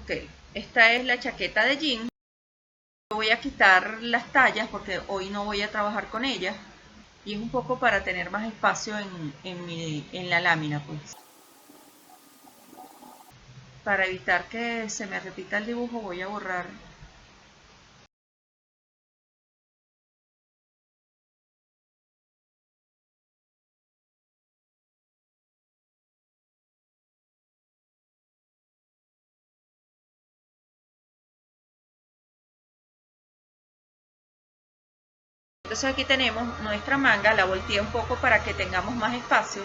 Ok, esta es la chaqueta de jean. Voy a quitar las tallas porque hoy no voy a trabajar con ella. Y es un poco para tener más espacio en la lámina, pues. Para evitar que se me repita el dibujo voy a borrar. Entonces aquí tenemos nuestra manga, la volteé un poco para que tengamos más espacio.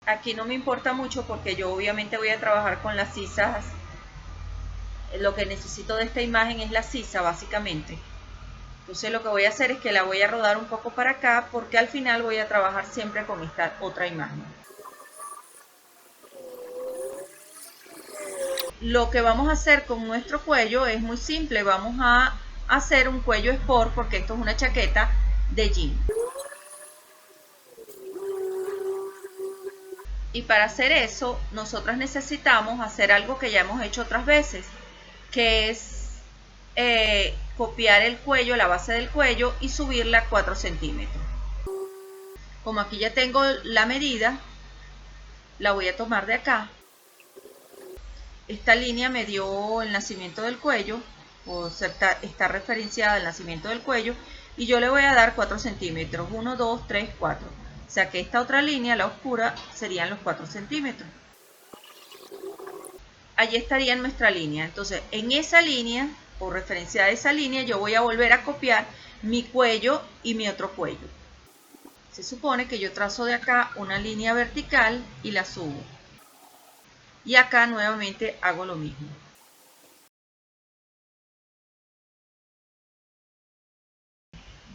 Aquí no me importa mucho porque yo obviamente voy a trabajar con las sisas. Lo que necesito de esta imagen es la sisa básicamente. Entonces lo que voy a hacer es que la voy a rodar un poco para acá porque al final voy a trabajar siempre con esta otra imagen. Lo que vamos a hacer con nuestro cuello es muy simple. Vamos a hacer un cuello sport porque esto es una chaqueta de jean. Y para hacer eso, nosotras necesitamos hacer algo que ya hemos hecho otras veces, que es copiar el cuello, la base del cuello y subirla 4 centímetros. Como aquí ya tengo la medida, la voy a tomar de acá. Esta línea me dio el nacimiento del cuello, o sea, está referenciada el nacimiento del cuello, y yo le voy a dar 4 centímetros, 1, 2, 3, 4. O sea que esta otra línea, la oscura, serían los 4 centímetros. Allí estaría nuestra línea. Entonces, en esa línea, o referenciada a esa línea, yo voy a volver a copiar mi cuello y mi otro cuello. Se supone que yo trazo de acá una línea vertical y la subo. Y acá nuevamente hago lo mismo.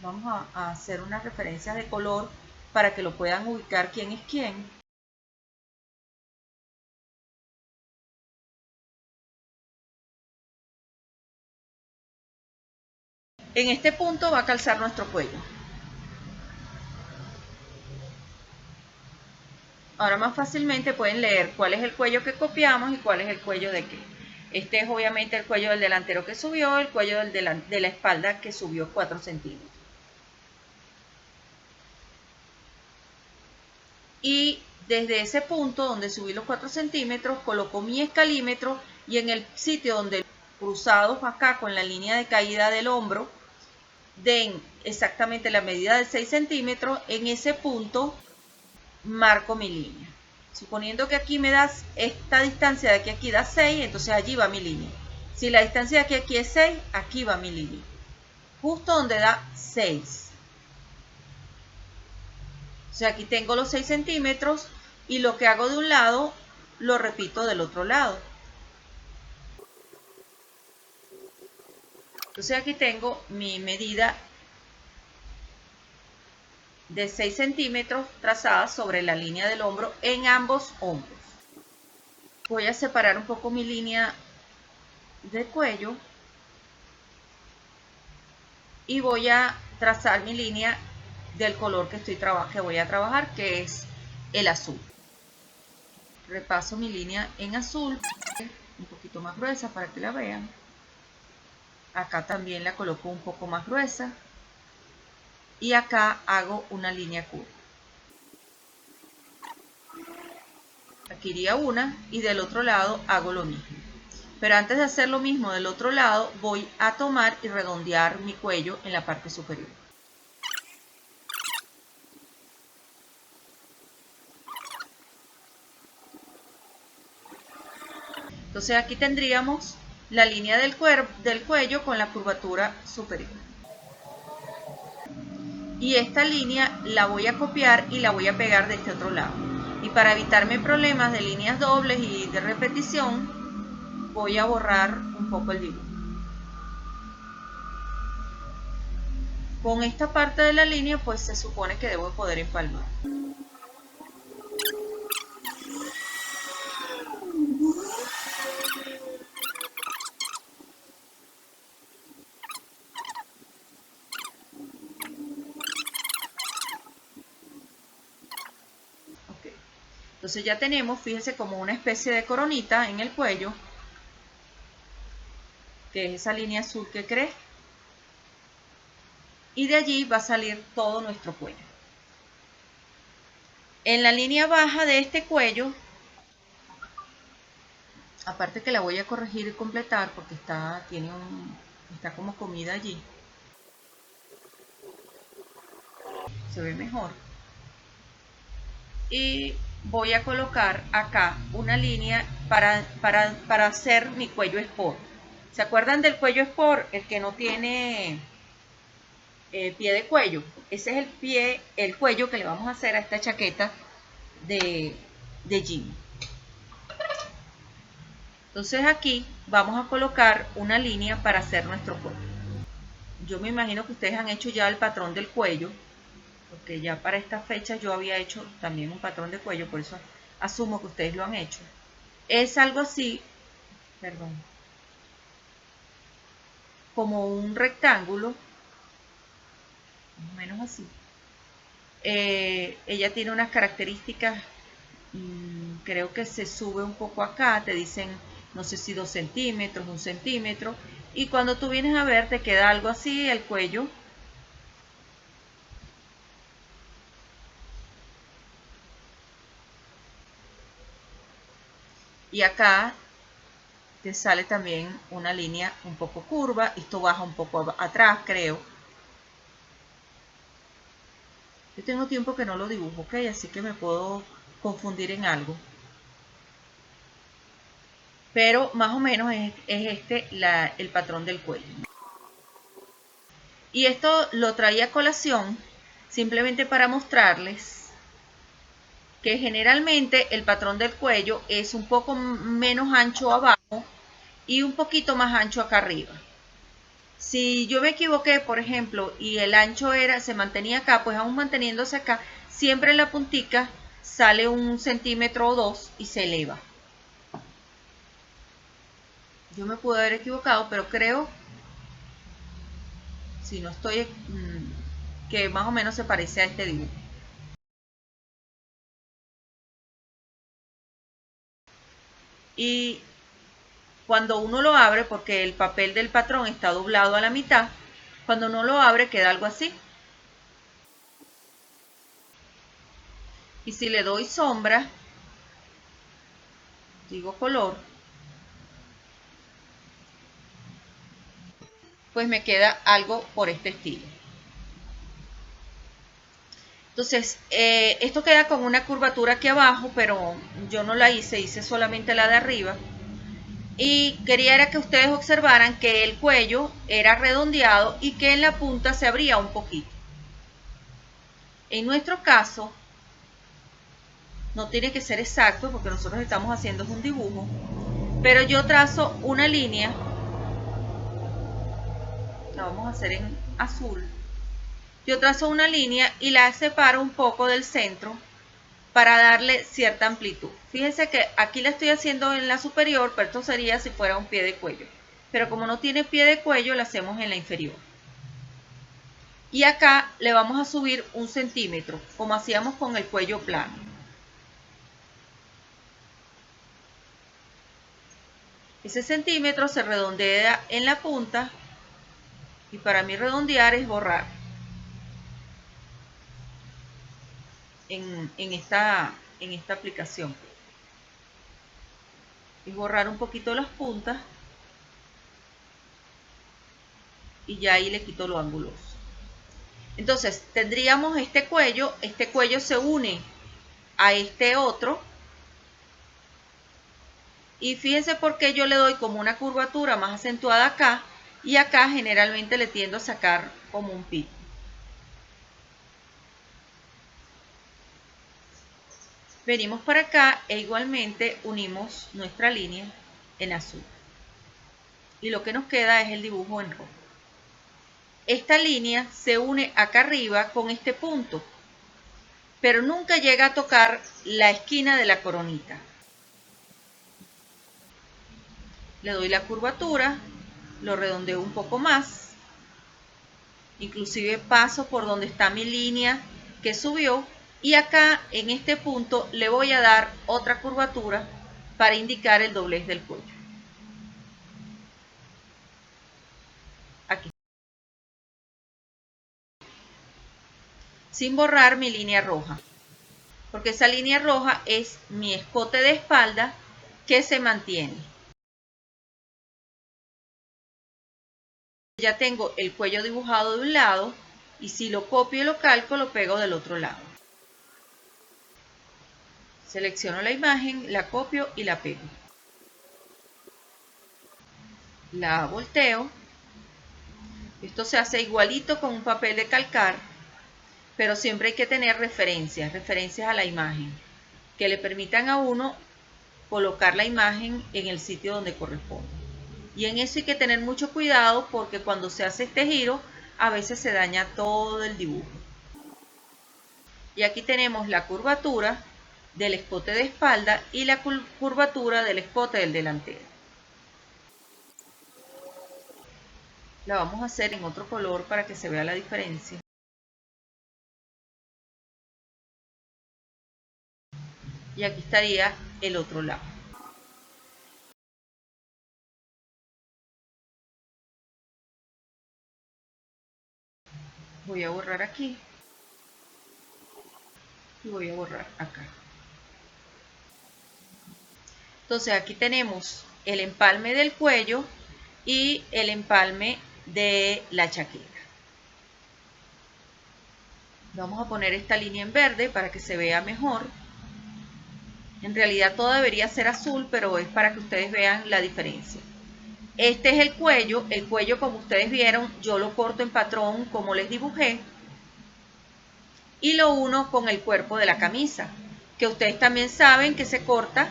Vamos a hacer unas referencias de color para que lo puedan ubicar quién es quién. En este punto va a calzar nuestro cuello. Ahora más fácilmente pueden leer cuál es el cuello que copiamos y cuál es el cuello de qué. Este es obviamente el cuello del delantero que subió, el cuello de la espalda que subió 4 centímetros. Y desde ese punto donde subí los 4 centímetros, coloco mi escalímetro y en el sitio donde cruzados acá con la línea de caída del hombro den exactamente la medida de 6 centímetros, en ese punto marco mi línea. Suponiendo que aquí me das esta distancia de aquí a aquí da 6, entonces allí va mi línea. Si la distancia de aquí a aquí es 6, aquí va mi línea. Justo donde da 6. O sea, aquí tengo los 6 centímetros y lo que hago de un lado lo repito del otro lado. Entonces aquí tengo mi medida de 6 centímetros trazada sobre la línea del hombro en ambos hombros. Voy a separar un poco mi línea de cuello y voy a trazar mi línea del color que voy a trabajar, que es el azul. Repaso mi línea en azul, un poquito más gruesa para que la vean. Acá también la coloco un poco más gruesa y acá hago una línea curva. Aquí iría una y del otro lado hago lo mismo. Pero antes de hacer lo mismo del otro lado, voy a tomar y redondear mi cuello en la parte superior. Entonces aquí tendríamos la línea del cuello con la curvatura superior. Y esta línea la voy a copiar y la voy a pegar de este otro lado. Y para evitarme problemas de líneas dobles y de repetición, voy a borrar un poco el dibujo. Con esta parte de la línea, pues se supone que debo poder empalmar. Entonces ya tenemos, fíjense, como una especie de coronita en el cuello. que es esa línea azul que crece, y de allí va a salir todo nuestro cuello. En la línea baja de este cuello, aparte que la voy a corregir y completar porque está como comida allí, se ve mejor, y voy a colocar acá una línea para hacer mi cuello sport. ¿Se acuerdan del cuello sport? El que no tiene pie de cuello. Ese es el cuello que le vamos a hacer a esta chaqueta de jean. Entonces aquí vamos a colocar una línea para hacer nuestro cuello. Yo me imagino que ustedes han hecho ya el patrón del cuello, porque ya para esta fecha yo había hecho también un patrón de cuello, por eso asumo que ustedes lo han hecho. Es algo así, perdón, como un rectángulo, más o menos así. Ella tiene unas características, creo que se sube un poco acá, te dicen, no sé si 2 centímetros, 1 centímetro, y cuando tú vienes a ver te queda algo así el cuello. Y acá te sale también una línea un poco curva, esto baja un poco atrás, creo. Yo tengo tiempo que no lo dibujo, ¿ok? Así que me puedo confundir en algo. Pero más o menos es este el patrón del cuello. Y esto lo traía a colación simplemente para mostrarles que generalmente el patrón del cuello es un poco menos ancho abajo y un poquito más ancho acá arriba. Si yo me equivoqué, por ejemplo, y el ancho se mantenía acá, pues aún manteniéndose acá, siempre en la puntica sale 1 centímetro o 2 y se eleva. Yo me pude haber equivocado, pero creo, si no estoy, que más o menos se parece a este dibujo. Y cuando uno lo abre, porque el papel del patrón está doblado a la mitad, cuando uno lo abre queda algo así. Y si le doy sombra, digo color, pues me queda algo por este estilo. Entonces, esto queda con una curvatura aquí abajo, pero yo no la hice solamente la de arriba. Y quería era que ustedes observaran que el cuello era redondeado y que en la punta se abría un poquito. En nuestro caso, no tiene que ser exacto porque nosotros estamos haciendo un dibujo, pero yo trazo una línea, la vamos a hacer en azul. Yo trazo una línea y la separo un poco del centro para darle cierta amplitud. Fíjense que aquí la estoy haciendo en la superior, pero esto sería si fuera un pie de cuello. Pero como no tiene pie de cuello, la hacemos en la inferior. Y acá le vamos a subir 1 centímetro, como hacíamos con el cuello plano. Ese centímetro se redondea en la punta y para mí redondear es borrar. En esta aplicación. Es borrar un poquito las puntas y ya ahí le quito los ángulos. Entonces tendríamos este cuello se une a este otro y fíjense por qué yo le doy como una curvatura más acentuada acá y acá generalmente le tiendo a sacar como un pico. Venimos para acá e igualmente unimos nuestra línea en azul. Y lo que nos queda es el dibujo en rojo. Esta línea se une acá arriba con este punto, pero nunca llega a tocar la esquina de la coronita. Le doy la curvatura, lo redondeo un poco más, inclusive paso por donde está mi línea que subió y acá en este punto le voy a dar otra curvatura para indicar el doblez del cuello. sin borrar mi línea roja, porque esa línea roja es mi escote de espalda que se mantiene. Ya tengo el cuello dibujado de un lado y si lo copio y lo calco, lo pego del otro lado. Selecciono la imagen, la copio y la pego. La volteo. Esto se hace igualito con un papel de calcar, pero siempre hay que tener referencias a la imagen, que le permitan a uno colocar la imagen en el sitio donde corresponde. Y en eso hay que tener mucho cuidado porque cuando se hace este giro, a veces se daña todo el dibujo. Y aquí tenemos la curvatura del escote de espalda y la curvatura del escote del delantero. La vamos a hacer en otro color para que se vea la diferencia. Y aquí estaría el otro lado. Voy a borrar aquí. Y voy a borrar acá. Entonces aquí tenemos el empalme del cuello y el empalme de la chaqueta. Vamos a poner esta línea en verde para que se vea mejor. En realidad todo debería ser azul, pero es para que ustedes vean la diferencia. Este es el cuello como ustedes vieron, yo lo corto en patrón como les dibujé y lo uno con el cuerpo de la camisa, que ustedes también saben que se corta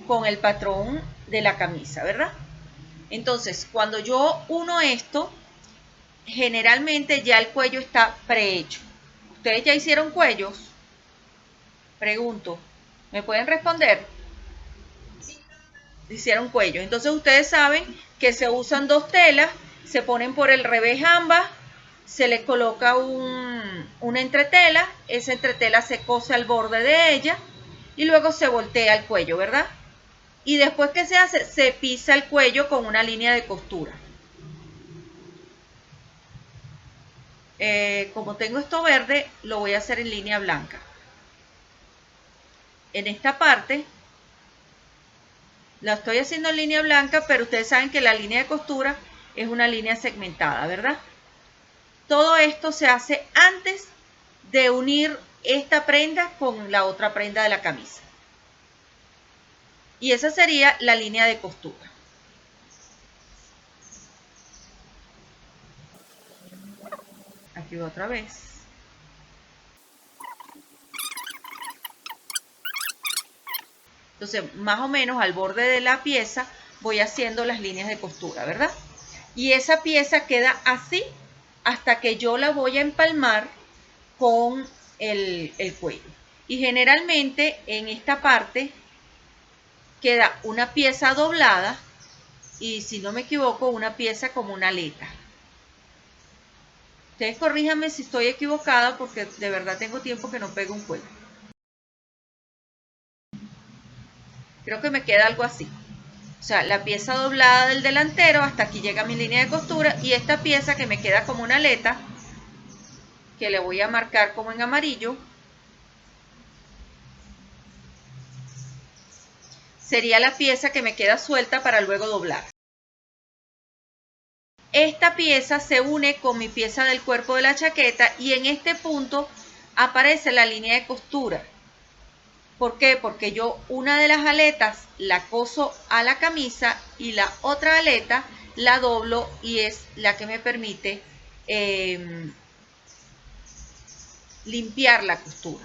con el patrón de la camisa, ¿verdad? Entonces, cuando yo uno esto, generalmente ya el cuello está prehecho. ¿Ustedes ya hicieron cuellos? Pregunto. ¿Me pueden responder? Sí. Hicieron cuellos. Entonces ustedes saben que se usan dos telas, se ponen por el revés ambas, se le coloca una entretela, esa entretela se cose al borde de ella y luego se voltea el cuello, ¿verdad? Y después que se hace, se pisa el cuello con una línea de costura. Como tengo esto verde, lo voy a hacer en línea blanca. En esta parte la estoy haciendo en línea blanca, pero ustedes saben que la línea de costura es una línea segmentada, ¿verdad? Todo esto se hace antes de unir esta prenda con la otra prenda de la camisa. Y esa sería la línea de costura. Aquí va otra vez. Entonces, más o menos al borde de la pieza voy haciendo las líneas de costura, ¿verdad? Y esa pieza queda así hasta que yo la voy a empalmar con el cuello. Y generalmente en esta parte queda una pieza doblada y, si no me equivoco, una pieza como una aleta. Ustedes corríjanme si estoy equivocada porque de verdad tengo tiempo que no pego un cuello. Creo que me queda algo así. O sea, la pieza doblada del delantero, hasta aquí llega mi línea de costura, y esta pieza que me queda como una aleta, que le voy a marcar como en amarillo, sería la pieza que me queda suelta para luego doblar. Esta pieza se une con mi pieza del cuerpo de la chaqueta y en este punto aparece la línea de costura. ¿Por qué? Porque yo una de las aletas la coso a la camisa y la otra aleta la doblo y es la que me permite limpiar la costura.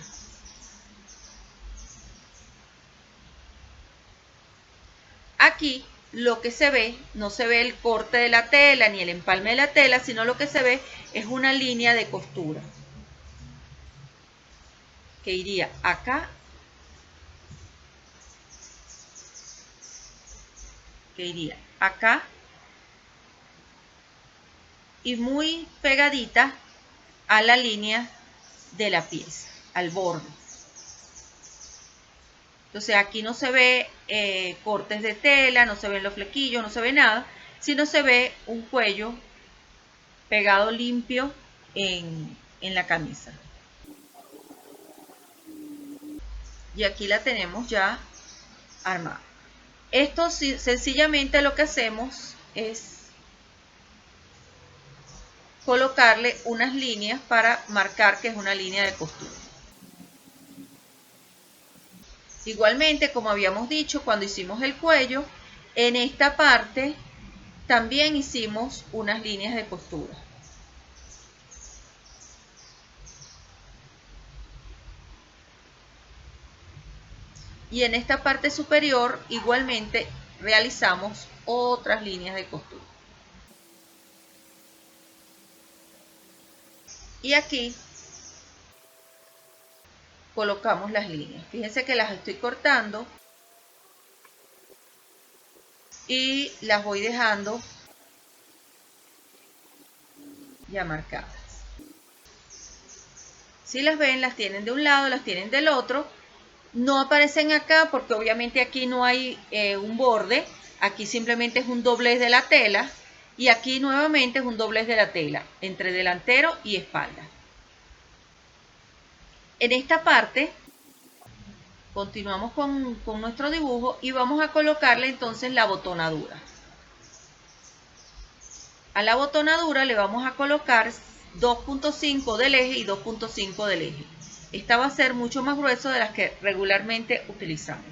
Aquí lo que se ve, no se ve el corte de la tela ni el empalme de la tela, sino lo que se ve es una línea de costura que iría acá, que iría acá y muy pegadita a la línea de la pieza, al borde. Entonces aquí no se ve cortes de tela, no se ven los flequillos, no se ve nada, sino se ve un cuello pegado limpio en la camisa. Y aquí la tenemos ya armada. Esto sencillamente lo que hacemos es colocarle unas líneas para marcar que es una línea de costura. Igualmente, como habíamos dicho cuando hicimos el cuello, en esta parte también hicimos unas líneas de costura. Y en esta parte superior igualmente realizamos otras líneas de costura. Y aquí colocamos las líneas. Fíjense que las estoy cortando y las voy dejando ya marcadas. Si las ven, las tienen de un lado, las tienen del otro. No aparecen acá porque obviamente aquí no hay un borde. Aquí simplemente es un doblez de la tela. Y aquí nuevamente es un doblez de la tela entre delantero y espalda. En esta parte continuamos con nuestro dibujo y vamos a colocarle entonces la botonadura. A la botonadura le vamos a colocar 2.5 del eje y 2.5 del eje. Esta va a ser mucho más grueso de las que regularmente utilizamos.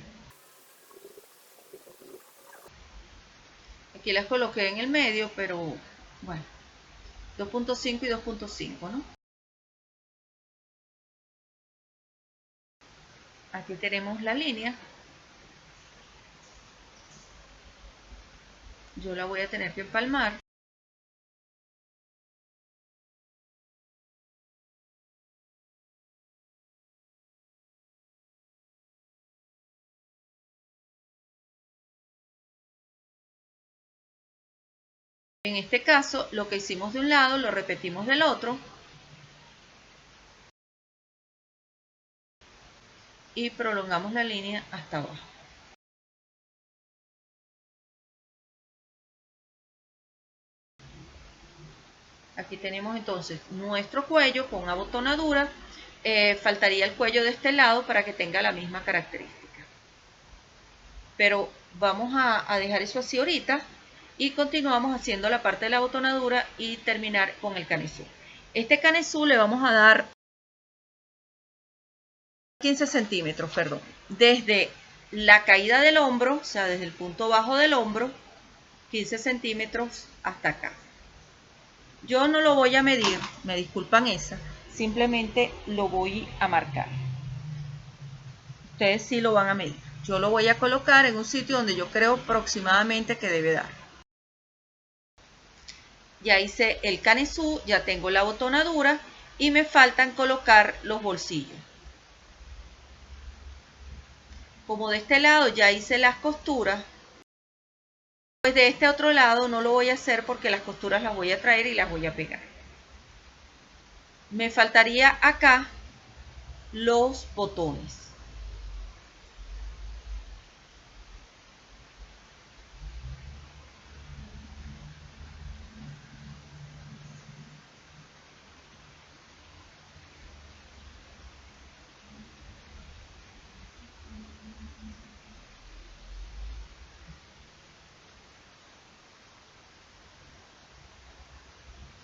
Aquí las coloqué en el medio, pero bueno, 2.5 y 2.5, ¿no? Aquí tenemos la línea. Yo la voy a tener que empalmar. En este caso, lo que hicimos de un lado lo repetimos del otro. Y prolongamos la línea hasta abajo. Aquí tenemos entonces nuestro cuello con una botonadura. Faltaría el cuello de este lado para que tenga la misma característica. Pero vamos a dejar eso así ahorita y continuamos haciendo la parte de la botonadura y terminar con el canesú. Este canesú le vamos a dar 15 centímetros, perdón, desde la caída del hombro, o sea, desde el punto bajo del hombro, 15 centímetros hasta acá. Yo no lo voy a medir, me disculpan esa, simplemente lo voy a marcar. Ustedes sí lo van a medir. Yo lo voy a colocar en un sitio donde yo creo aproximadamente que debe dar. Ya hice el canesú, ya tengo la botonadura y me faltan colocar los bolsillos. Como de este lado ya hice las costuras, pues de este otro lado no lo voy a hacer porque las costuras las voy a traer y las voy a pegar. Me faltaría acá los botones.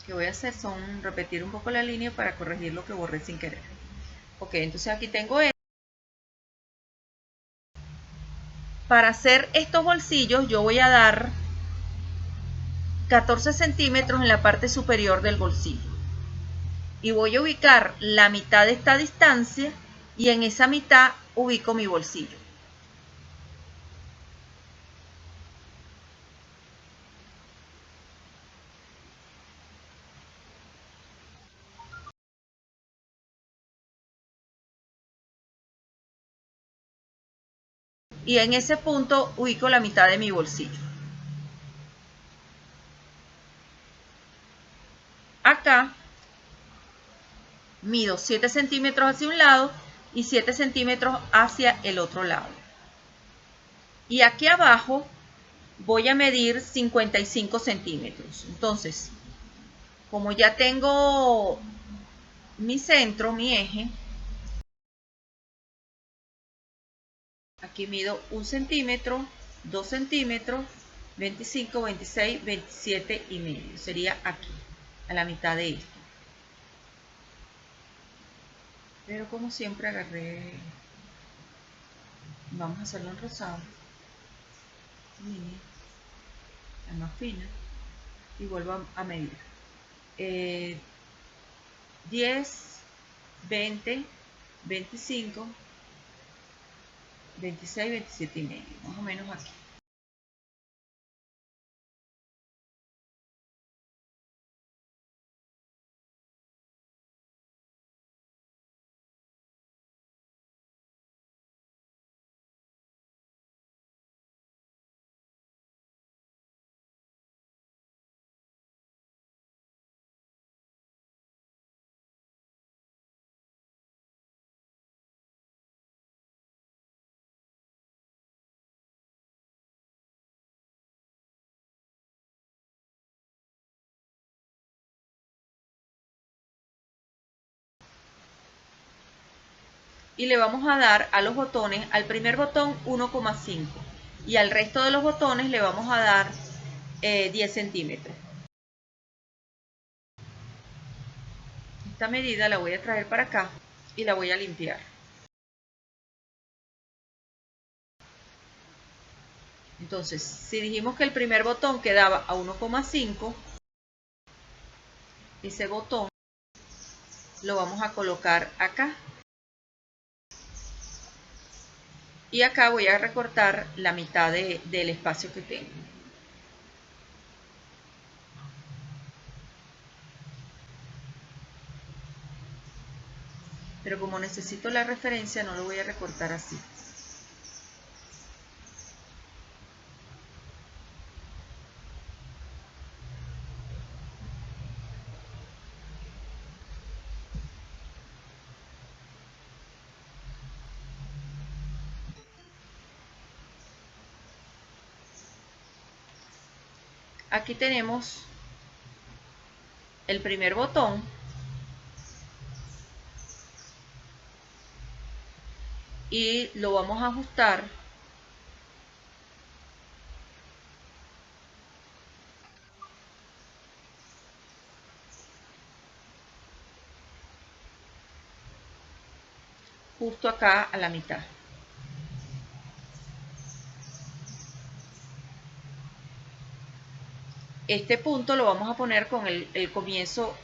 Que voy a hacer son repetir un poco la línea para corregir lo que borré sin querer. Ok, entonces aquí tengo esto. Para hacer estos bolsillos yo voy a dar 14 centímetros en la parte superior del bolsillo. Y voy a ubicar la mitad de esta distancia y en esa mitad ubico mi bolsillo. Y en ese punto ubico la mitad de mi bolsillo. Acá mido 7 centímetros hacia un lado y 7 centímetros hacia el otro lado. Y aquí abajo voy a medir 55 centímetros. Entonces, como ya tengo mi centro, mi eje, Aquí mido 1 centímetro, 2 centímetros, 25, 26, 27 y medio. Sería aquí, a la mitad de esto. Pero como siempre agarré, vamos a hacerlo en rosado, línea, la más fina, y vuelvo a medir. 10, 20, 25, 26, 27 y medio, más o menos aquí. Y le vamos a dar a los botones, al primer botón 1,5 y al resto de los botones le vamos a dar 10 centímetros. Esta medida la voy a traer para acá y la voy a limpiar. Entonces, si dijimos que el primer botón quedaba a 1,5, ese botón lo vamos a colocar acá. Y acá voy a recortar la mitad del espacio que tengo. Pero como necesito la referencia, no lo voy a recortar así. Aquí tenemos el primer botón y lo vamos a ajustar justo acá a la mitad. Este punto lo vamos a poner con el comienzo,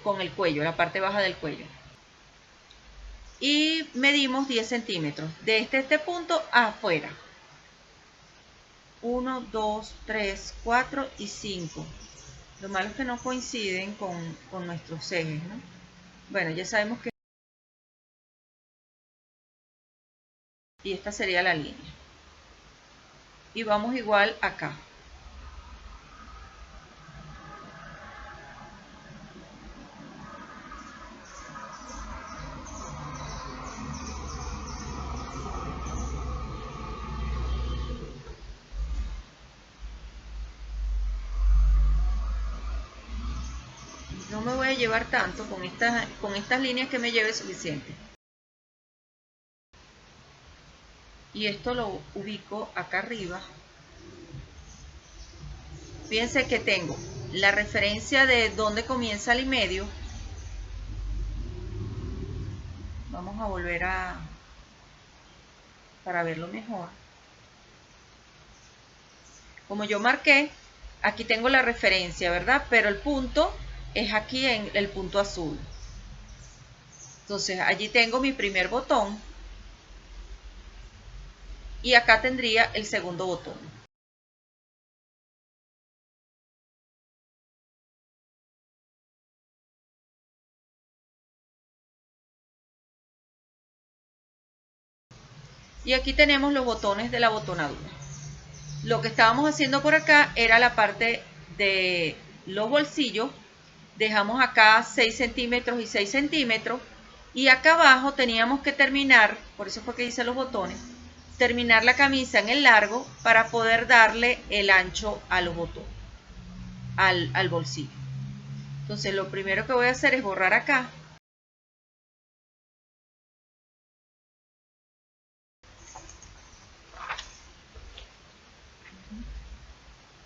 con el cuello, la parte baja del cuello. Y medimos 10 centímetros. Desde este punto afuera. 1, 2, 3, 4 y 5. Lo malo es que no coinciden con nuestros ejes, ¿no? Bueno, ya sabemos que... Y esta sería la línea. Y vamos igual acá. No me voy a llevar tanto, con estas líneas que me lleve suficiente. Y esto lo ubico acá arriba. Fíjense que tengo la referencia de dónde comienza el y medio. Vamos a volver para verlo mejor. Como yo marqué, aquí tengo la referencia, ¿verdad? Pero el punto es aquí en el punto azul. Entonces allí tengo mi primer botón y acá tendría el segundo botón. Y aquí tenemos los botones de la botonadura. Lo que estábamos haciendo por acá era la parte de los bolsillos. Dejamos acá 6 centímetros y 6 centímetros. Y acá abajo teníamos que terminar, por eso fue que hice los botones, terminar la camisa en el largo para poder darle el ancho a los botones, al bolsillo. Entonces lo primero que voy a hacer es borrar acá.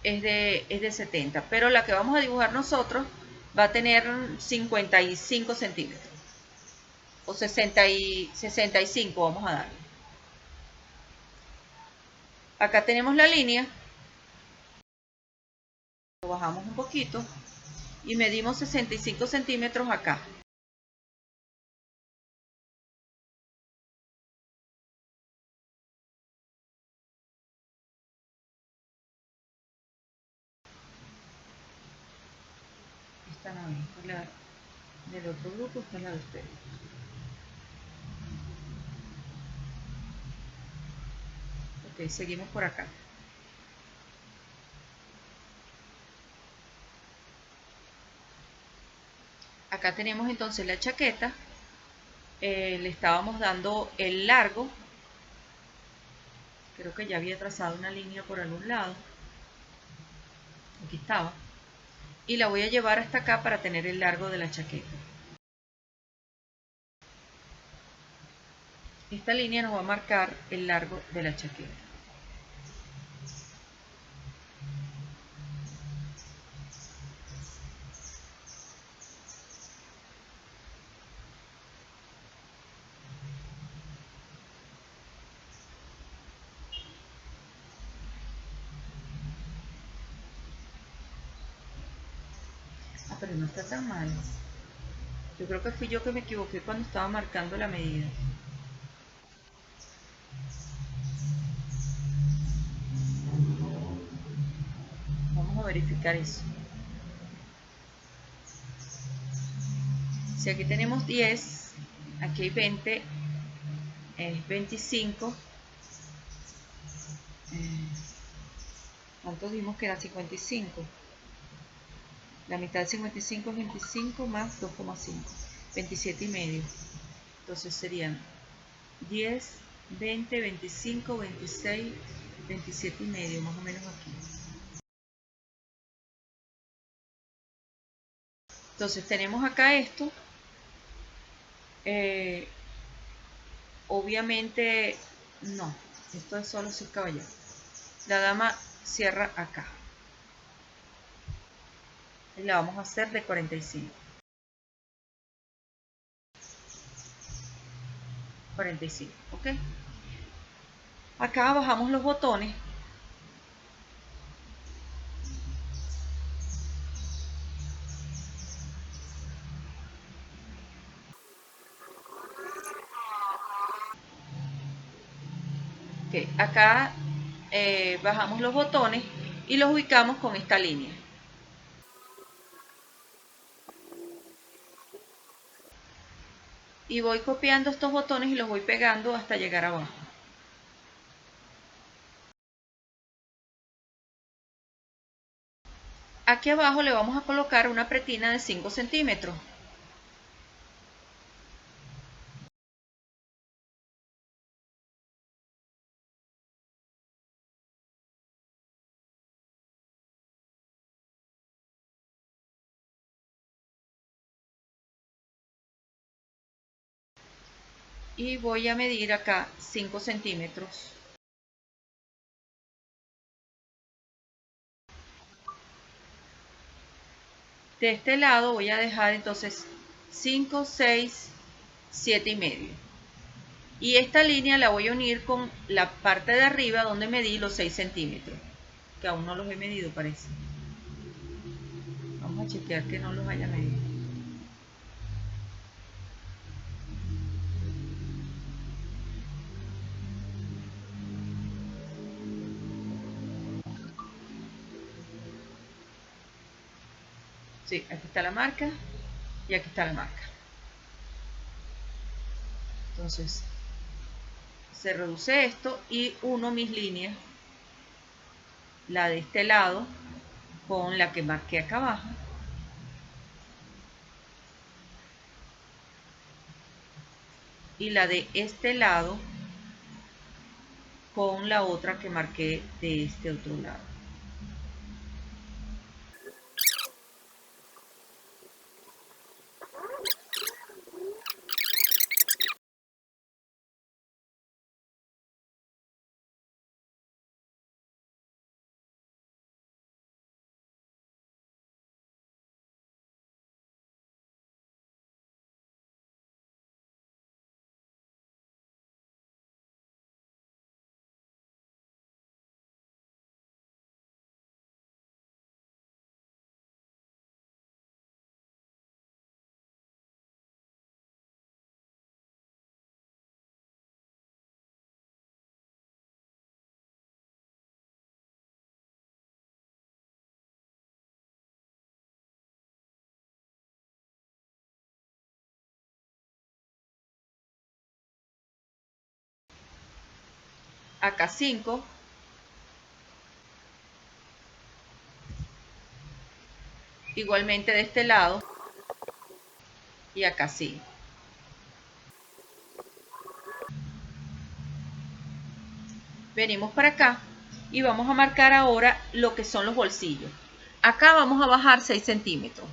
es de 70, pero la que vamos a dibujar nosotros va a tener 55 centímetros o 65 vamos a dar. Acá tenemos la línea, lo bajamos un poquito y medimos 65 centímetros acá. Esta no es, esta es la del otro grupo, esta es la de ustedes. Ok, seguimos por acá. Acá tenemos entonces la chaqueta. Le estábamos dando el largo. Creo que ya había trazado una línea por algún lado. Aquí estaba. Y la voy a llevar hasta acá para tener el largo de la chaqueta. Esta línea nos va a marcar el largo de la chaqueta. Ah, pero no está tan mal. Yo creo que fui yo que me equivoqué cuando estaba marcando la medida. Vamos a verificar eso. Si aquí tenemos 10, aquí hay 20, es 25. ¿Cuánto dimos que era 55? La mitad de 55 es 25 más 2,5. 27 y medio. Entonces serían 10, 20, 25, 26, 27 y medio, más o menos aquí. Entonces tenemos acá esto. Obviamente, no. Esto es solo si caballero. La dama cierra acá. Y la vamos a hacer de 45. 45, ¿ok? Acá bajamos los botones. Okay, acá bajamos los botones y los ubicamos con esta línea. Y voy copiando estos botones y los voy pegando hasta llegar abajo. Aquí abajo le vamos a colocar una pretina de 5 centímetros. Y voy a medir acá 5 centímetros. De este lado voy a dejar entonces 5, 6, 7 y medio. Y esta línea la voy a unir con la parte de arriba donde medí los 6 centímetros. Que aún no los he medido, parece. Vamos a chequear que no los haya medido. Sí, aquí está la marca y aquí está la marca. Entonces, se reduce esto y uno mis líneas, la de este lado con la que marqué acá abajo. Y la de este lado con la otra que marqué de este otro lado. acá 5, igualmente de este lado, y acá 5. Venimos para acá y vamos a marcar ahora lo que son los bolsillos. Acá vamos a bajar 6 centímetros.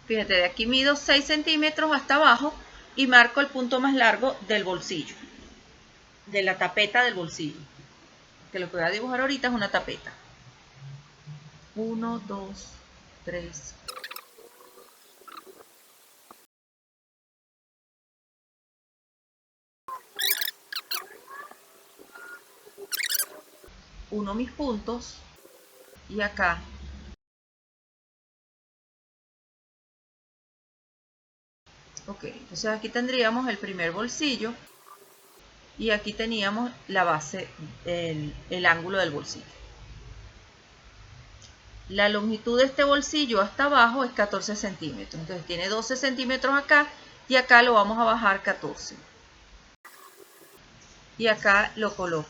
Fíjate, de aquí mido 6 centímetros hasta abajo y marco el punto más largo del bolsillo, de la tapeta del bolsillo. Que lo que voy a dibujar ahorita es una tapeta. 1, 2, 3. Uno mis puntos y acá ok, entonces aquí tendríamos el primer bolsillo y aquí teníamos la base, el ángulo del bolsillo. La longitud de este bolsillo hasta abajo es 14 centímetros, entonces tiene 12 centímetros acá y acá lo vamos a bajar 14 y acá lo coloco.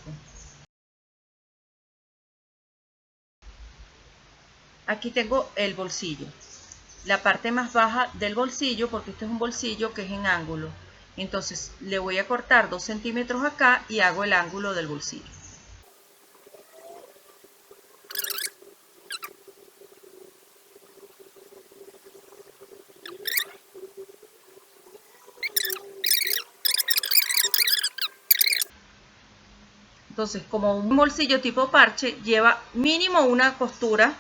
Aquí tengo el bolsillo, la parte más baja del bolsillo, porque este es un bolsillo que es en ángulo. Entonces le voy a cortar 2 centímetros acá y hago el ángulo del bolsillo. Entonces, como un bolsillo tipo parche, lleva mínimo una costura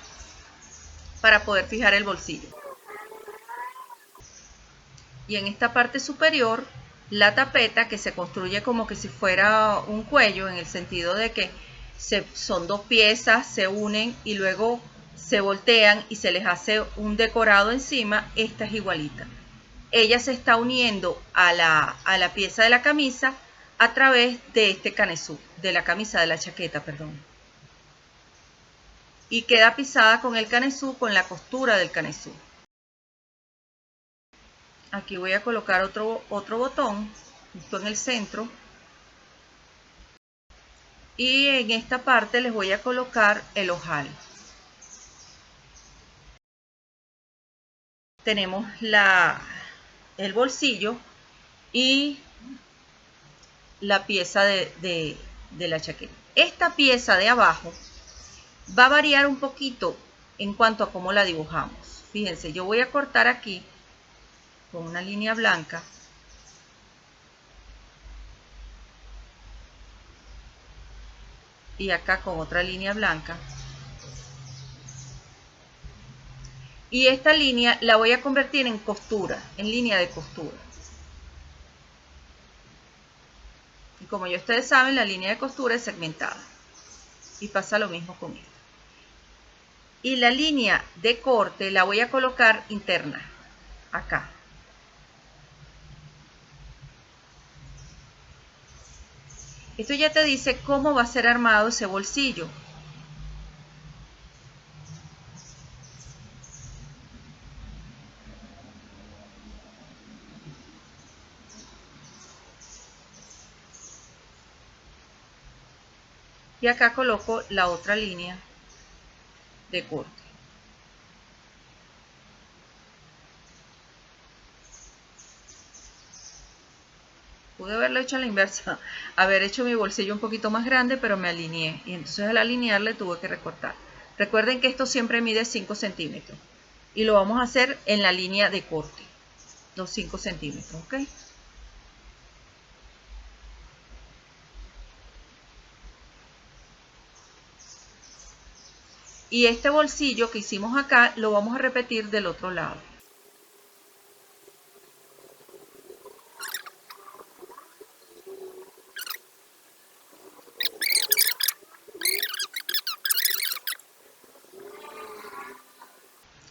para poder fijar el bolsillo. Y en esta parte superior, la tapeta que se construye como que si fuera un cuello, en el sentido de que son dos piezas, se unen y luego se voltean y se les hace un decorado encima. Esta es igualita. Ella se está uniendo a la pieza de la camisa a través de este canesú, de la camisa, de la chaqueta, perdón. Y queda pisada con el canesú, con la costura del canesú. Aquí voy a colocar otro botón justo en el centro y en esta parte les voy a colocar el ojal. Tenemos el bolsillo y la pieza de la chaqueta. Esta pieza de abajo va a variar un poquito en cuanto a cómo la dibujamos. Fíjense, yo voy a cortar aquí con una línea blanca y acá con otra línea blanca. Y esta línea la voy a convertir en costura, en línea de costura. Y como ya ustedes saben, la línea de costura es segmentada. Y pasa lo mismo con esta. Y la línea de corte la voy a colocar interna, acá. Esto ya te dice cómo va a ser armado ese bolsillo. Y acá coloco la otra línea de corte. Pude haberlo hecho a la inversa, haber hecho mi bolsillo un poquito más grande, pero me alineé. Y entonces al alinearle tuve que recortar. Recuerden que esto siempre mide 5 centímetros. Y lo vamos a hacer en la línea de corte. Los 5 centímetros, ¿ok? Y este bolsillo que hicimos acá lo vamos a repetir del otro lado.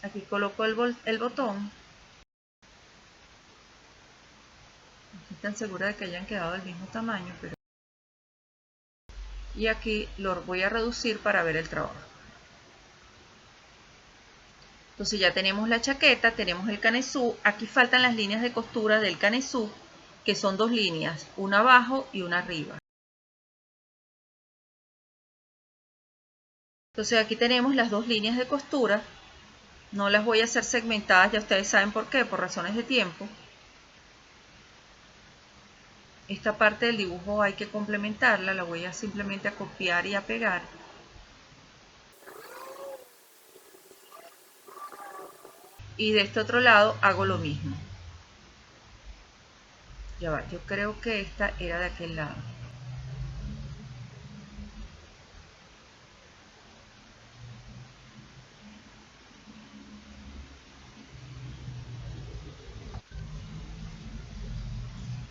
Aquí coloco el botón. No estoy tan segura de que hayan quedado del mismo tamaño, pero... Y aquí lo voy a reducir para ver el trabajo. Entonces ya tenemos la chaqueta, tenemos el canesú. Aquí faltan las líneas de costura del canesú que son dos líneas, una abajo y una arriba. Entonces aquí tenemos las dos líneas de costura. No las voy a hacer segmentadas, ya ustedes saben por qué, por razones de tiempo. Esta parte del dibujo hay que complementarla, la voy a simplemente a copiar y a pegar. Y de este otro lado hago lo mismo. Ya va, yo creo que esta era de aquel lado.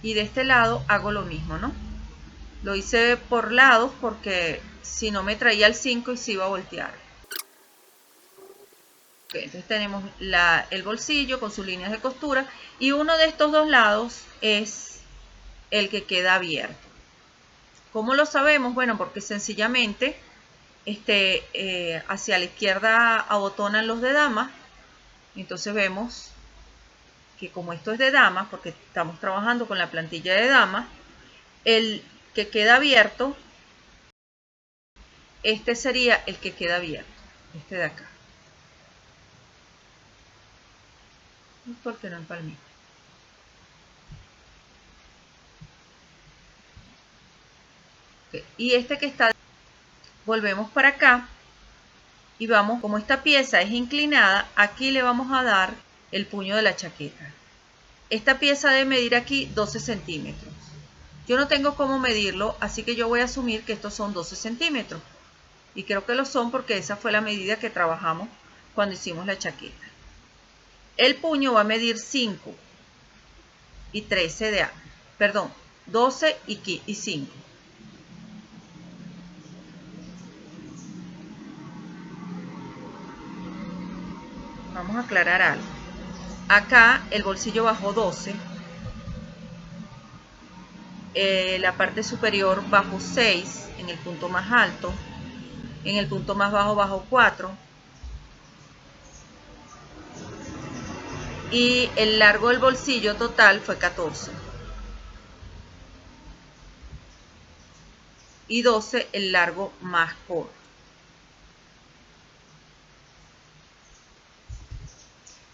Y de este lado hago lo mismo, ¿no? Lo hice por lados porque si no me traía el 5 y se iba a voltear. Okay, entonces tenemos el bolsillo con sus líneas de costura y uno de estos dos lados es el que queda abierto. ¿Cómo lo sabemos? Bueno, porque sencillamente hacia la izquierda abotonan los de dama. Entonces vemos que como esto es de damas, porque estamos trabajando con la plantilla de damas, el que queda abierto, este sería el que queda abierto, este de acá. ¿Por qué no empalmé? Okay. Y este que está, volvemos para acá y vamos, como esta pieza es inclinada, aquí le vamos a dar el puño de la chaqueta. Esta pieza debe medir aquí 12 centímetros. Yo no tengo cómo medirlo, así que yo voy a asumir que estos son 12 centímetros. Y creo que lo son porque esa fue la medida que trabajamos cuando hicimos la chaqueta. El puño va a medir 5 y 13 de ancho. Perdón, 12 y 5. Vamos a aclarar algo. Acá el bolsillo bajó 12. La parte superior bajó 6 en el punto más alto. En el punto más bajo bajó 4. Y el largo del bolsillo total fue 14. Y 12 el largo más corto.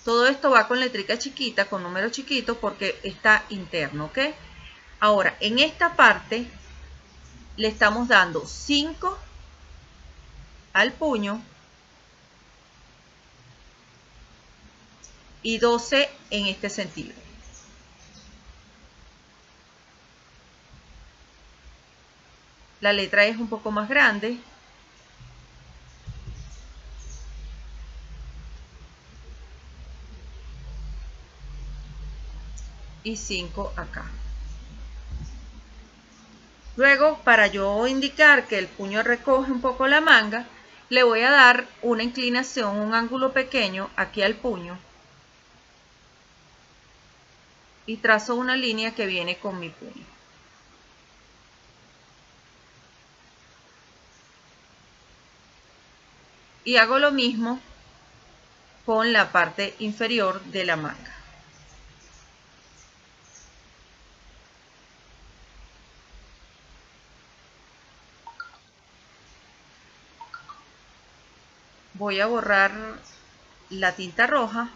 Todo esto va con letrica chiquita, con número chiquito, porque está interno, ¿ok? Ahora, en esta parte le estamos dando 5 al puño y 12 en este sentido. La letra es un poco más grande. Y 5 acá. Luego, para yo indicar que el puño recoge un poco la manga, le voy a dar una inclinación, un ángulo pequeño aquí al puño. Y trazo una línea que viene con mi puño. Y hago lo mismo con la parte inferior de la manga. Voy a borrar la tinta roja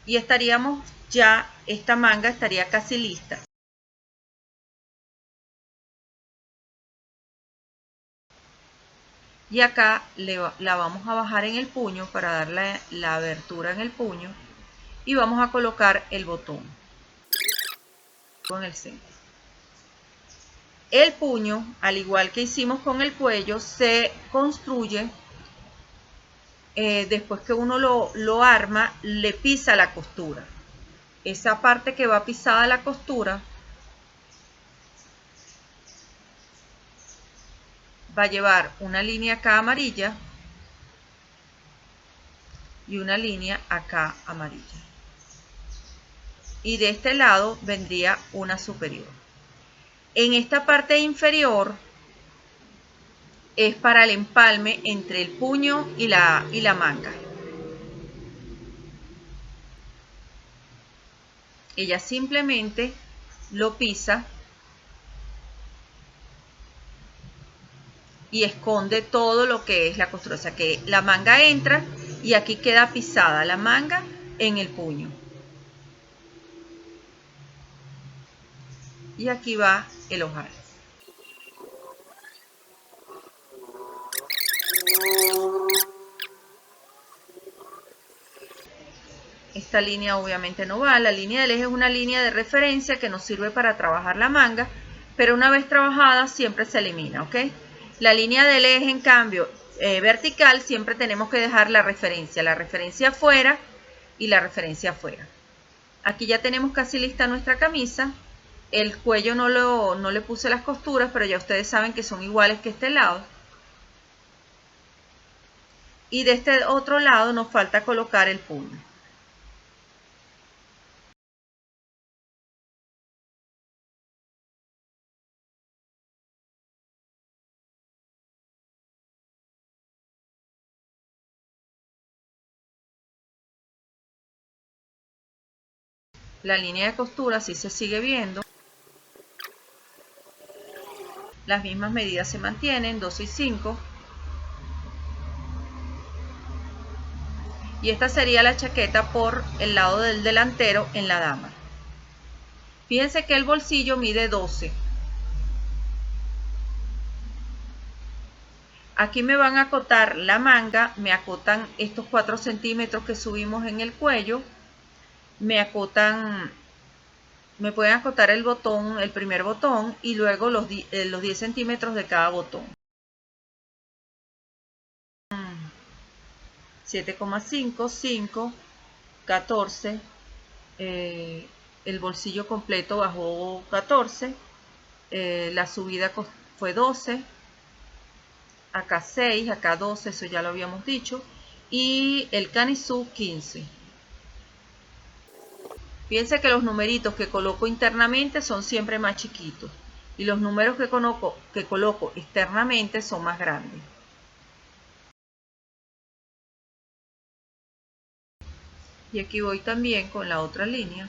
y estaríamos ya, esta manga estaría casi lista. Y acá la vamos a bajar en el puño para darle la abertura en el puño y vamos a colocar el botón con el centro. El puño, al igual que hicimos con el cuello, se construye después que uno lo arma, le pisa la costura. Esa parte que va pisada la costura va a llevar una línea acá amarilla y una línea acá amarilla. Y de este lado vendría una superior. En esta parte inferior es para el empalme entre el puño y la manga. ella simplemente lo pisa y esconde todo lo que es la costura. O sea que la manga entra y aquí queda pisada la manga en el puño. Y aquí va el ojal. Esta línea obviamente no va. La línea del eje es una línea de referencia que nos sirve para trabajar la manga, pero una vez trabajada siempre se elimina, ¿ok? La línea del eje, en cambio, vertical, siempre tenemos que dejar la referencia afuera y la referencia afuera. Aquí ya tenemos casi lista nuestra camisa. El cuello no le puse las costuras, pero ya ustedes saben que son iguales que este lado. Y de este otro lado nos falta colocar el puño. La línea de costura sí se sigue viendo. Las mismas medidas se mantienen, 12 y 5. Y esta sería la chaqueta por el lado del delantero en la dama. Fíjense que el bolsillo mide 12. Aquí me van a acotar la manga, me acotan estos 4 centímetros que subimos en el cuello, me pueden acotar el botón, el primer botón, y luego los 10 centímetros de cada botón. 7,5, 5, 14, el bolsillo completo bajó 14, la subida fue 12, acá 6, acá 12, eso ya lo habíamos dicho, y el canisú 15. Fíjense que los numeritos que coloco internamente son siempre más chiquitos y los números que coloco externamente son más grandes. Y aquí voy también con la otra línea.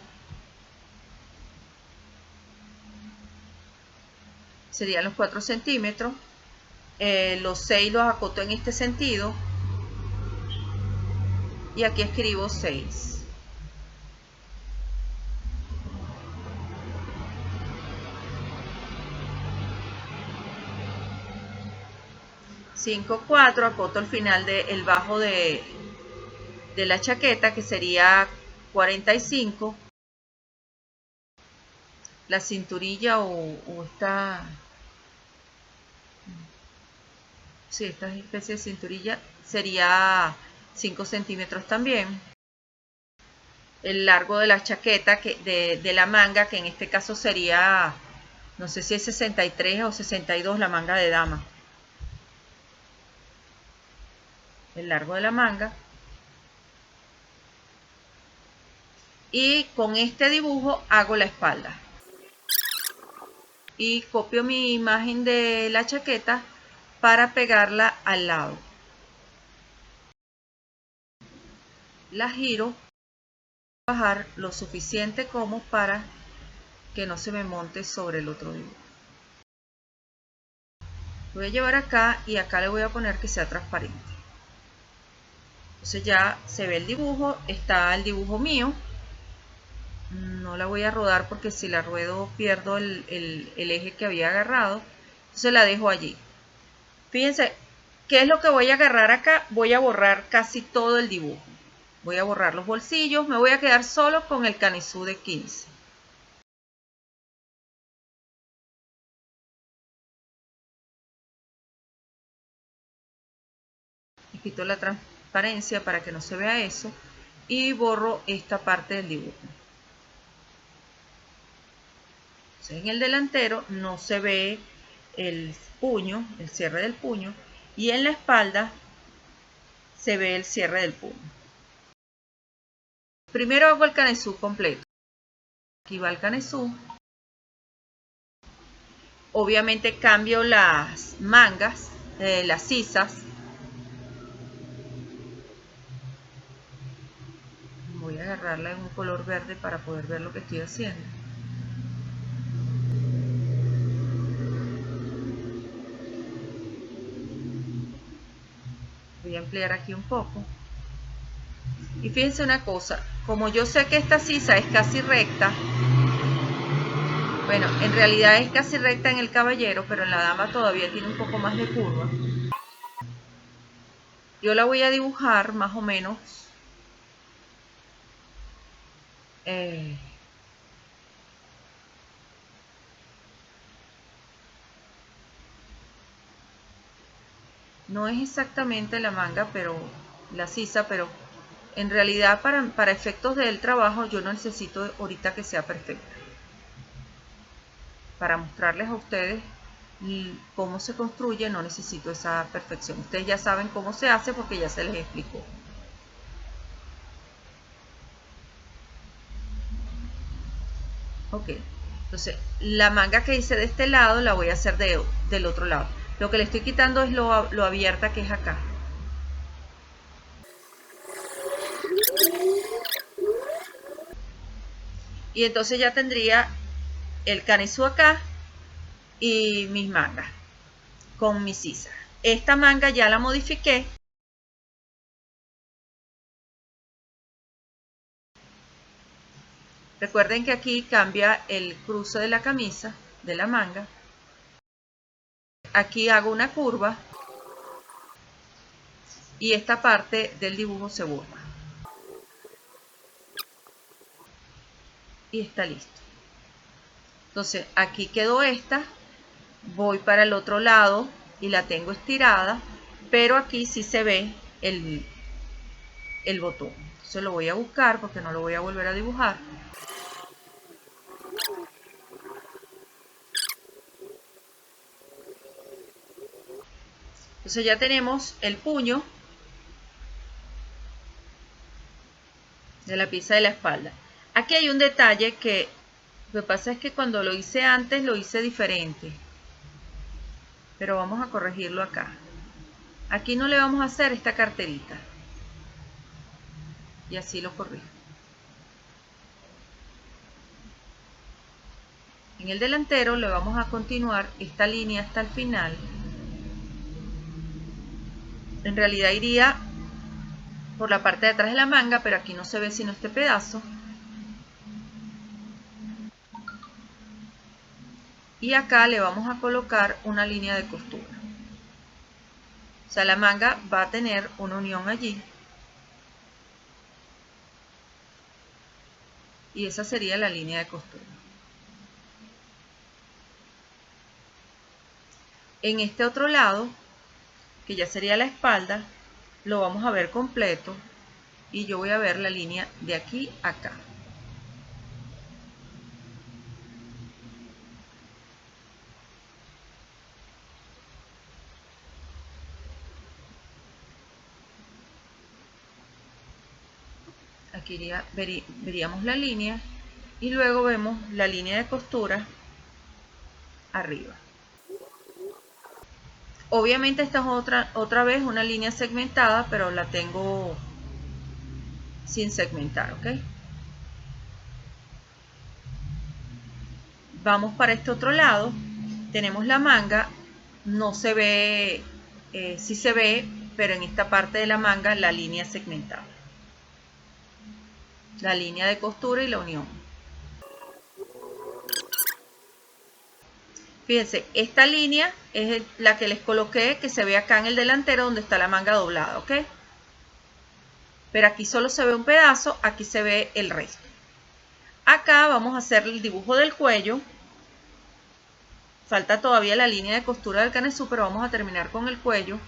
Serían los 4 centímetros. Los 6 los acoto en este sentido. Y aquí escribo 6. Cinco, 4, acoto el final del bajo de la chaqueta, que sería 45. La cinturilla o esta especie de cinturilla sería 5 centímetros también. El largo de la chaqueta, de la manga, que en este caso sería, no sé si es 63 o 62 la manga de dama. El largo de la manga. Y con este dibujo hago la espalda. Y copio mi imagen de la chaqueta para pegarla al lado. La giro, bajar lo suficiente como para que no se me monte sobre el otro dibujo. Lo voy a llevar acá y acá le voy a poner que sea transparente. Entonces ya se ve el dibujo, está el dibujo mío. No la voy a rodar porque si la ruedo pierdo el eje que había agarrado. Entonces la dejo allí. Fíjense, ¿qué es lo que voy a agarrar acá? Voy a borrar casi todo el dibujo. Voy a borrar los bolsillos, me voy a quedar solo con el canisú de 15. Y quito la transparencia para que no se vea eso. Y borro esta parte del dibujo. Entonces, en el delantero no se ve el puño, el cierre del puño. Y en la espalda se ve el cierre del puño. Primero hago el canesú completo. Aquí va el canesú. Obviamente cambio las mangas, las sisas. Voy a agarrarla en un color verde para poder ver lo que estoy haciendo. Voy a ampliar aquí un poco. Y fíjense una cosa, como yo sé que esta sisa es casi recta, bueno, en realidad es casi recta en el caballero, pero en la dama todavía tiene un poco más de curva. Yo la voy a dibujar más o menos no es exactamente la manga, pero la sisa, pero en realidad para efectos del trabajo yo no necesito ahorita que sea perfecta. Para mostrarles a ustedes cómo se construye no necesito esa perfección. Ustedes ya saben cómo se hace porque ya se les explicó. Ok, entonces la manga que hice de este lado la voy a hacer del otro lado. Lo que le estoy quitando es lo abierta que es acá. Y entonces ya tendría el canesú acá y mis mangas con mi sisa. Esta manga ya la modifiqué. Recuerden que aquí cambia el cruce de la camisa, de la manga. Aquí hago una curva y esta parte del dibujo se borra. Y está listo. Entonces aquí quedó esta. Voy para el otro lado y la tengo estirada, pero aquí sí se ve el botón. Entonces lo voy a buscar porque no lo voy a volver a dibujar. Entonces ya tenemos el puño de la pieza de la espalda. Aquí hay un detalle que lo que pasa es que cuando lo hice antes lo hice diferente, pero vamos a corregirlo acá. Aquí no le vamos a hacer esta carterita y así lo corrijo. En el delantero le vamos a continuar esta línea hasta el final. En realidad iría por la parte de atrás de la manga, pero aquí no se ve sino este pedazo. Y acá le vamos a colocar una línea de costura. O sea, la manga va a tener una unión allí. Y esa sería la línea de costura. En este otro lado, que ya sería la espalda, lo vamos a ver completo. Y yo voy a ver la línea de aquí a acá. Aquí veríamos la línea y luego vemos la línea de costura arriba. Obviamente esta es otra vez una línea segmentada, pero la tengo sin segmentar, ¿ok? Vamos para este otro lado. Tenemos la manga, no se ve, sí se ve, pero en esta parte de la manga la línea segmentada. La línea de costura y la unión. Fíjense, esta línea es la que les coloqué, que se ve acá en el delantero donde está la manga doblada, ¿ok? Pero aquí solo se ve un pedazo, aquí se ve el resto. Acá vamos a hacer el dibujo del cuello. Falta todavía la línea de costura del canesú, pero vamos a terminar con el cuello.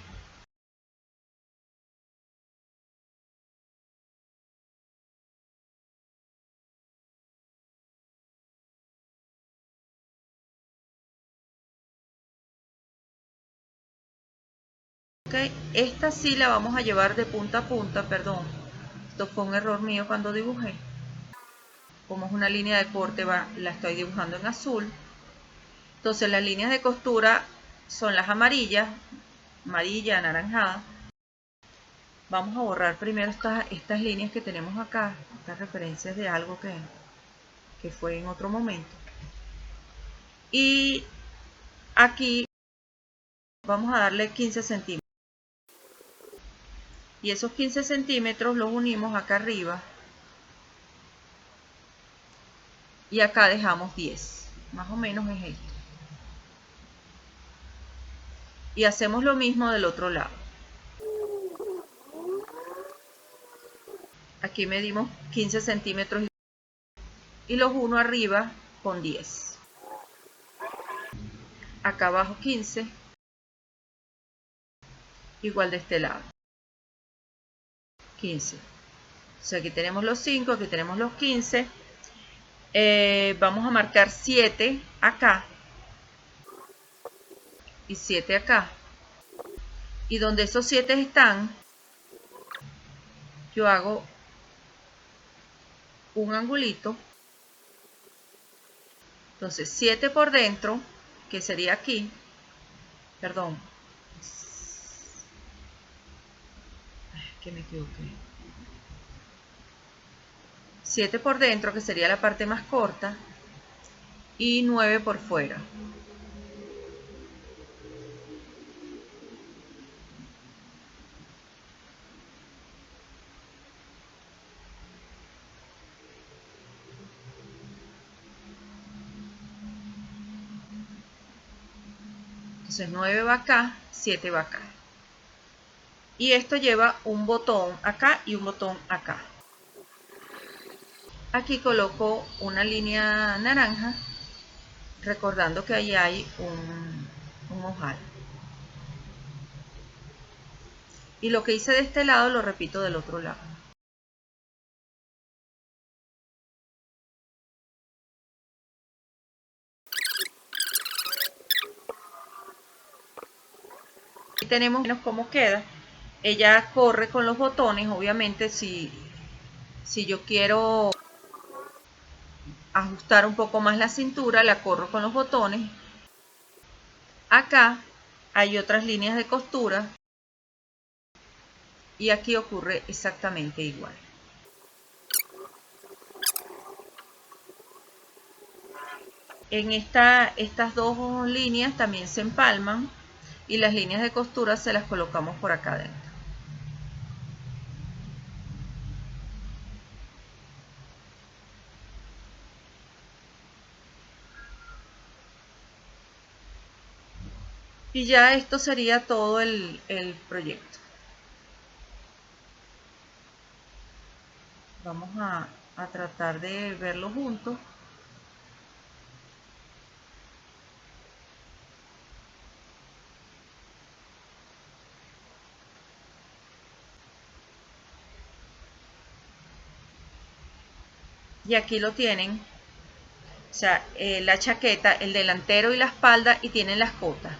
Okay. Esta sí la vamos a llevar de punta a punta, perdón. Esto fue un error mío cuando dibujé. Como es una línea de corte, la estoy dibujando en azul. Entonces las líneas de costura son las amarillas, amarilla, anaranjada. Vamos a borrar primero estas líneas que tenemos acá, estas referencias de algo que fue en otro momento. Y aquí vamos a darle 15 centímetros. Y esos 15 centímetros los unimos acá arriba. Y acá dejamos 10. Más o menos es esto. Y hacemos lo mismo del otro lado. Aquí medimos 15 centímetros y los uno arriba con 10. Acá abajo 15. Igual de este lado. 15. O sea, aquí tenemos los 5, aquí tenemos los 15. Vamos a marcar 7 acá. Y 7 acá. Y donde esos 7 están, yo hago un angulito. Entonces 7 por dentro, que sería aquí, perdón, que me equivoqué, 7 por dentro, que sería la parte más corta, y 9 por fuera. Entonces 9 va acá, 7 va acá. Y esto lleva un botón acá y un botón acá. Aquí coloco una línea naranja, recordando que ahí hay un ojal. Y lo que hice de este lado lo repito del otro lado. Aquí tenemos cómo queda. Ella corre con los botones, obviamente si yo quiero ajustar un poco más la cintura, la corro con los botones. Acá hay otras líneas de costura y aquí ocurre exactamente igual. En estas dos líneas también se empalman y las líneas de costura se las colocamos por acá adentro. Y ya esto sería todo el proyecto. Vamos a tratar de verlo juntos. Y aquí lo tienen. O sea, la chaqueta, el delantero y la espalda, y tienen las cotas.